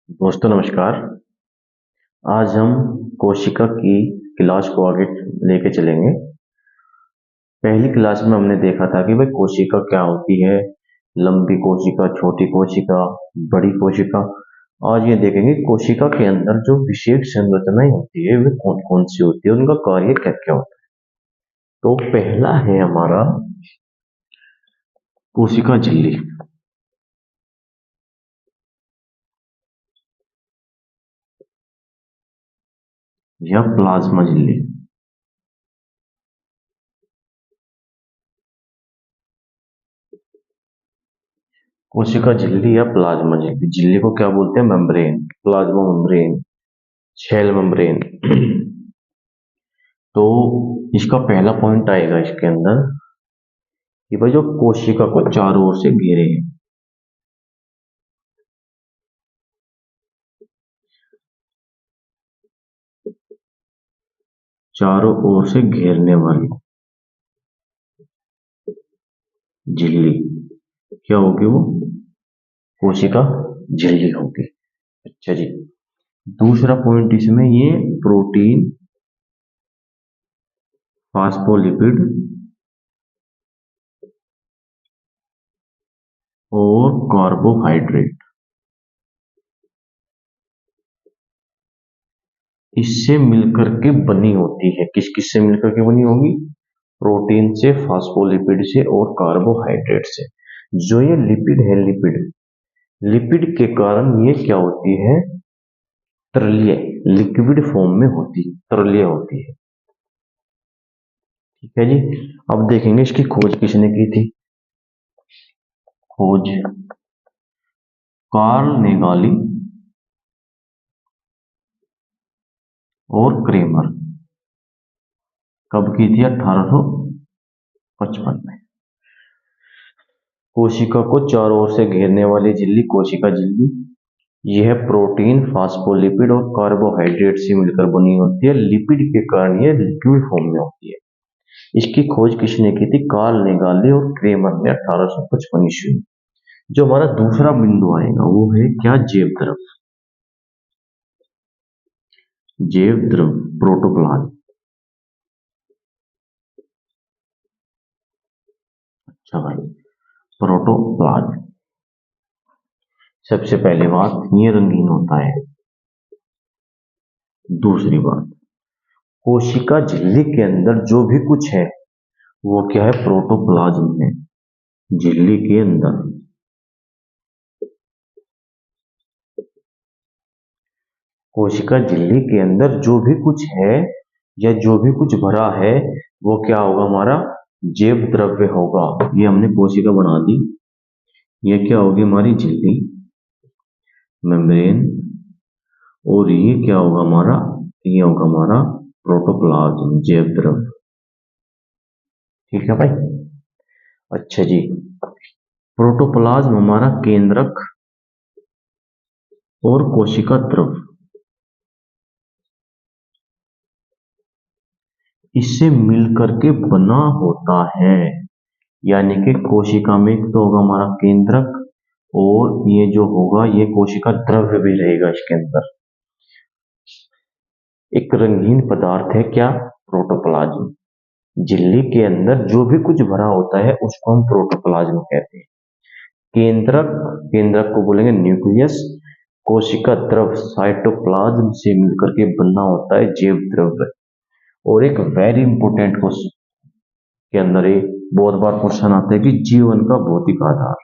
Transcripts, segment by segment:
दोस्तों नमस्कार। आज हम कोशिका की क्लास को आगे लेके चलेंगे। पहली क्लास में हमने देखा था कि भाई कोशिका क्या होती है, लंबी कोशिका, छोटी कोशिका, बड़ी कोशिका। आज ये देखेंगे कोशिका के अंदर जो विशेष संरचनाएं होती है वे कौन कौन सी होती है, उनका कार्य क्या क्या होता है। तो पहला है हमारा कोशिका झिल्ली या प्लाज्मा झिल्ली। कोशिका झिल्ली या प्लाज्मा झिल्ली, झिल्ली को क्या बोलते हैं? Membrane, plasma membrane, cell membrane. तो इसका पहला पॉइंट आएगा इसके अंदर कि भाई जो कोशिका को चारों ओर से घेरे हैं, चारों ओर से घेरने वाली झिल्ली क्या होगी? वो कोशिका झिल्ली होगी। अच्छा जी, दूसरा पॉइंट इसमें ये प्रोटीन, फास्फोलिपिड और कार्बोहाइड्रेट, इससे मिलकर के बनी होती है। किस किस से मिलकर के बनी होगी? प्रोटीन से, फास्फोलिपिड से और कार्बोहाइड्रेट से। जो ये लिपिड है, लिपिड लिपिड के कारण ये क्या होती है? तरलीय, लिक्विड फॉर्म में होती है, तरलीय होती है। ठीक है जी। अब देखेंगे इसकी खोज किसने की थी। खोज कार्ल नेगाली और क्रेमर। कब की थी? 1855 में। कोशिका को चारों ओर से घेरने वाली झिल्ली कोशिका झिल्ली, यह प्रोटीन, फास्फोलिपिड और कार्बोहाइड्रेट से मिलकर बनी होती है। लिपिड के कारण यह लिक्विड फॉर्म में होती है। इसकी खोज किसने की थी? कार्ल नेगाली और क्रेमर ने 1855 ईस्वी में। जो हमारा दूसरा बिंदु आएगा वो है क्या? जैव द्रव। जैव द्रव, प्रोटोप्लाज्म। अच्छा भाई, प्रोटोप्लाज्म। सबसे पहली बात, ये रंगीन होता है। दूसरी बात, कोशिका झिल्ली के अंदर जो भी कुछ है वो क्या है? प्रोटोप्लाज्म है। झिल्ली के अंदर कोशिका झिल्ली के अंदर जो भी कुछ है या जो भी कुछ भरा है वो क्या होगा? हमारा जैव द्रव्य होगा। ये हमने कोशिका बना दी। ये क्या होगी? हमारी झिल्ली, मेम्ब्रेन। और ये क्या होगा हमारा? ये होगा हमारा प्रोटोप्लाज्म, जैव द्रव्य। ठीक है भाई। अच्छा जी, प्रोटोप्लाज्म हमारा केंद्रक और कोशिका द्रव, इससे मिलकर के बना होता है। यानी कि कोशिका में एक तो होगा हमारा केंद्रक और ये जो होगा ये कोशिका द्रव्य भी रहेगा इसके अंदर। एक रंगीन पदार्थ है क्या? प्रोटोप्लाज्म। झिल्ली के अंदर जो भी कुछ भरा होता है उसको हम प्रोटोप्लाज्म कहते हैं। केंद्रक, केंद्रक को बोलेंगे न्यूक्लियस। कोशिका द्रव, साइटोप्लाज्म से मिलकर के बना होता है जैव द्रव्य। और एक वेरी इंपोर्टेंट क्वेश्चन के अंदर एक बहुत बार क्वेश्चन आता है कि जीवन का भौतिक आधार।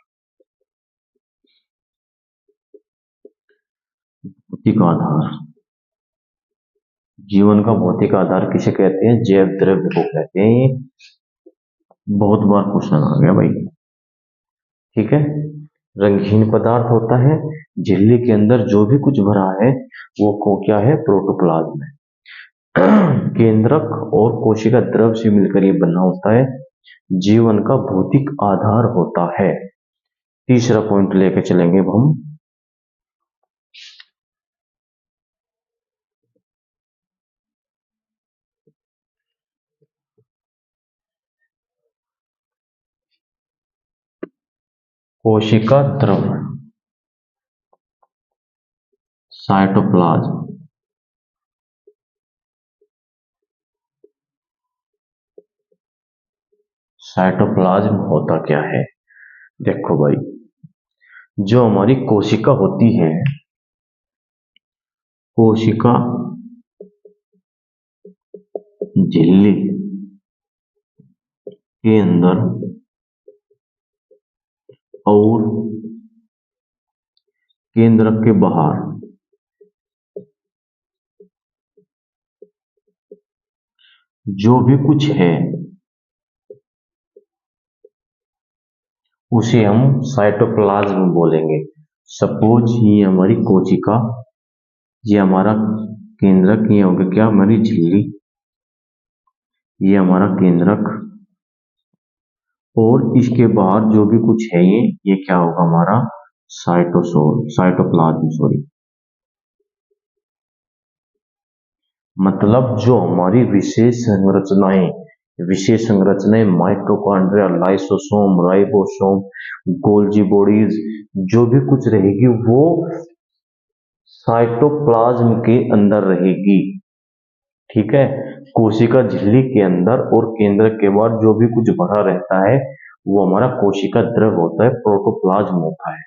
भौतिक आधार, जीवन का भौतिक आधार किसे कहते हैं? जैव द्रव्य को कहते हैं। ये बहुत बार क्वेश्चन आ गया भाई। ठीक है, रंगीन पदार्थ होता है, झिल्ली के अंदर जो भी कुछ भरा है वो को क्या है? प्रोटोप्लाज्म है। केंद्रक और कोशिका द्रव से मिलकर ये बना होता है, जीवन का भौतिक आधार होता है। तीसरा पॉइंट लेके चलेंगे अब हम। कोशिका द्रव, साइटोप्लाज्म। साइटोप्लाज्म होता क्या है? देखो भाई, जो हमारी कोशिका होती है, कोशिका झिल्ली के अंदर और केंद्रक के बाहर जो भी कुछ है उसे हम साइटोप्लाज्म बोलेंगे। सपोज ये हमारी कोशिका, ये हमारा केंद्रक, ये होगा क्या, हमारी झिल्ली, ये हमारा केंद्रक, और इसके बाहर जो भी कुछ है ये क्या होगा, हमारा साइटोप्लाज्म सॉरी। मतलब जो हमारी विशेष संरचनाएं mitochondria, lysosome, ribosome, Golgi bodies, जो भी कुछ रहेगी वो साइटोप्लाज्म के अंदर रहेगी। ठीक है, कोशिका झिल्ली के अंदर और केंद्र के बाहर जो भी कुछ भरा रहता है वो हमारा कोशिका द्रव होता है, प्रोटोप्लाज्म होता है।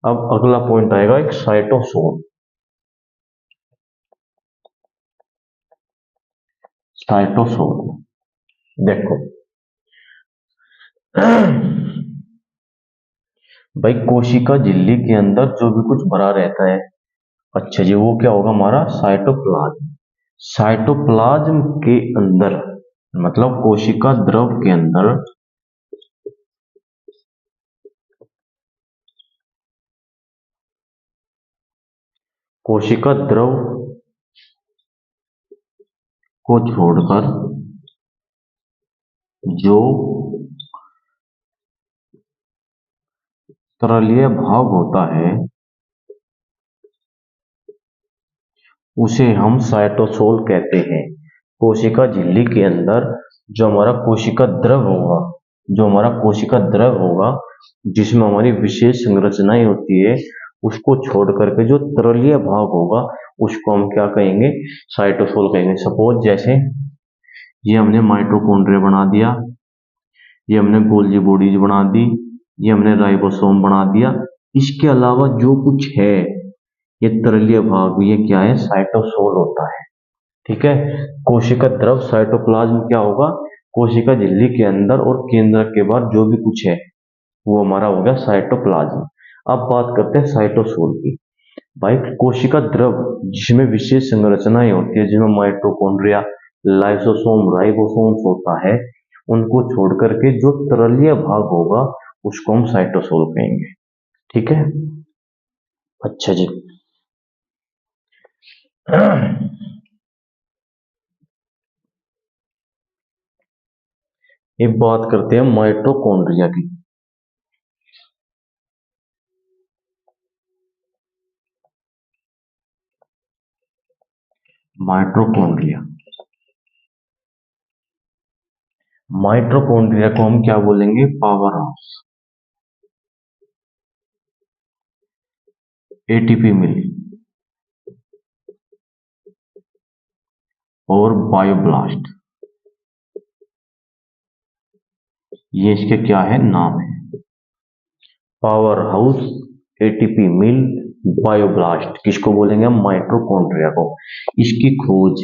अब अगला पॉइंट आएगा एक साइटोसोल। साइटोसोल देखो भाई, कोशिका झिल्ली के अंदर जो भी कुछ भरा रहता है, अच्छा जी, वो क्या होगा, हमारा साइटोप्लाज्म। साइटोप्लाज्म के अंदर मतलब कोशिका द्रव के अंदर कोशिका द्रव को छोड़कर जो तरलीय भाग होता है उसे हम साइटोसोल कहते हैं। कोशिका झिल्ली के अंदर जो हमारा कोशिका द्रव होगा जिसमें हमारी विशेष संरचनाएं होती है, उसको छोड़ करके जो तरलीय भाग होगा उसको हम क्या कहेंगे, साइटोसोल कहेंगे। सपोज जैसे ये हमने माइटोकॉन्ड्रिया बना दिया, ये हमने गोल्जी बॉडीज बना दी, ये हमने राइबोसोम बना दिया, इसके अलावा जो कुछ है ये तरलीय भाग, ये क्या है, साइटोसोल होता है। ठीक है, कोशिका द्रव साइटोप्लाज्म क्या होगा, कोशिका झिल्ली के अंदर और केंद्र के बाहर जो भी कुछ है वो हमारा हो गया साइटोप्लाज्म। अब बात करते हैं साइटोसोल की। भाई कोशिका द्रव जिसमें विशेष संरचनाएं होती है, जिसमें माइटोकॉन्ड्रिया, लाइसोसोम, राइबोसोम्स होता है, उनको छोड़ करके जो तरलीय भाग होगा उसको हम साइटोसोल कहेंगे। ठीक है, अच्छा जी। एक बात करते हैं माइटोकॉन्ड्रिया की। माइटोकॉन्ड्रिया माइटोकॉन्ड्रिया को हम क्या बोलेंगे, पावर हाउस, एटीपी मिल और बायोब्लास्ट, ये इसके क्या है, नाम है। पावर हाउस, एटीपी मिल, बायोब्लास्ट, किसको बोलेंगे हम, माइटोकॉन्ड्रिया को। इसकी खोज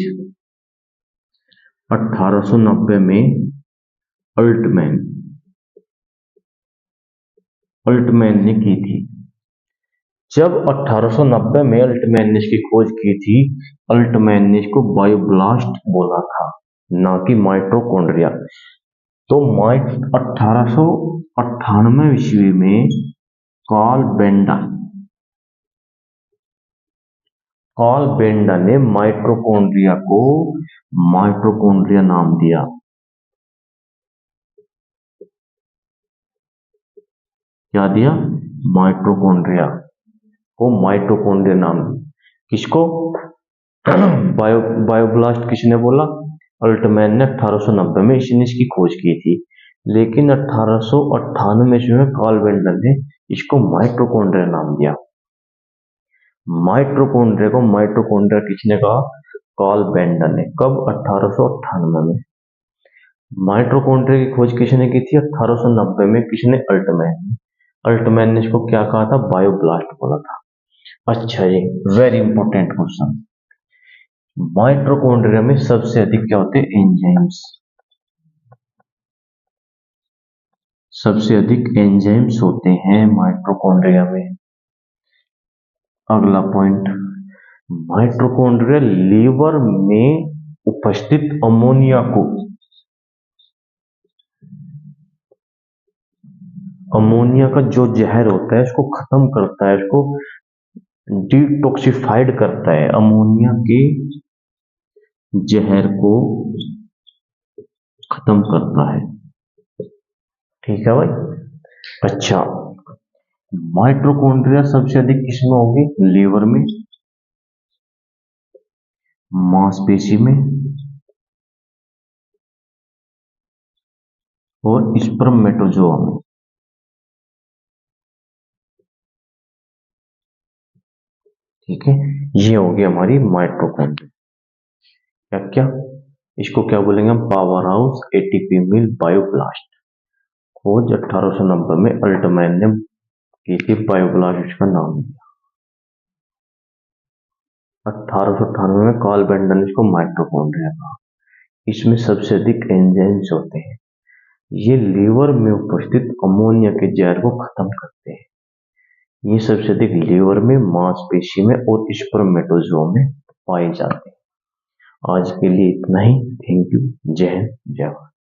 1890 में अल्टमैन ने की थी। जब 1890 में अल्टमैन ने इसकी खोज की थी, अल्टमैन ने इसको बायोब्लास्ट बोला था, ना कि माइटोकॉन्ड्रिया। तो 1898 ईस्वी में कार्ल बेंडा ने माइटोकॉन्ड्रिया को माइटोकॉन्ड्रिया नाम दिया। क्या दिया, माइटोकॉन्ड्रिया को माइटोकॉन्ड्रिया नाम दिया। किसको, बायोब्लास्ट किसने बोला, अल्टमैन ने 1890 में इसकी खोज की थी, लेकिन 1898 में कार्ल बेंडर ने इसको माइटोकॉन्ड्रिया नाम दिया। माइटोकॉन्ड्रिया किसने कहा? कार्ल बेंडर ने। कब? 1898 में। माइटोकॉन्ड्रिया की खोज किसने की थी? 1890 में। किसने? अल्टमैन ने। अल्टमैन ने इसको क्या कहा था? बायोब्लास्ट बोला था। अच्छा, ये वेरी इंपॉर्टेंट क्वेश्चन। माइटोकॉन्ड्रिया में सबसे अधिक क्या होते हैं? एंजाइम्स। सबसे अधिक एंजाइम्स होते हैं माइटोकॉन्ड्रिया में। अगला पॉइंट, माइटोकॉन्ड्रिया लीवर में उपस्थित अमोनिया को, अमोनिया का जो जहर होता है इसको खत्म करता है, इसको डिटॉक्सिफाइड करता है, अमोनिया के जहर को खत्म करता है। ठीक है भाई। अच्छा, माइटोकॉन्ड्रिया सबसे अधिक किसमें होंगे? लीवर में, मांसपेशी में और स्पर्मेटोजोआ में। ठीक है, ये होगी हमारी माइटोकॉन्ड्रिया। क्या क्या? इसको क्या बोलेंगे हम? पावर हाउस, एटीपी मिल, बायोब्लास्ट। खोज 1890 में अल्टमैन ने की थी, बायोब्लास्ट इसका नाम दिया। 1898 में कार्ल बेंडर ने इसको माइटोकॉन्ड्रिया कहा। इसमें सबसे अधिक एंजाइम्स होते हैं, ये लीवर में उपस्थित अमोनिया के जहर को खत्म करते हैं। ये सबसे अधिक लीवर में, मांसपेशी में और स्पर्मेटोजोआ में पाए जाते हैं। आज के लिए इतना ही। Thank you. जय हिंद, जय भारत।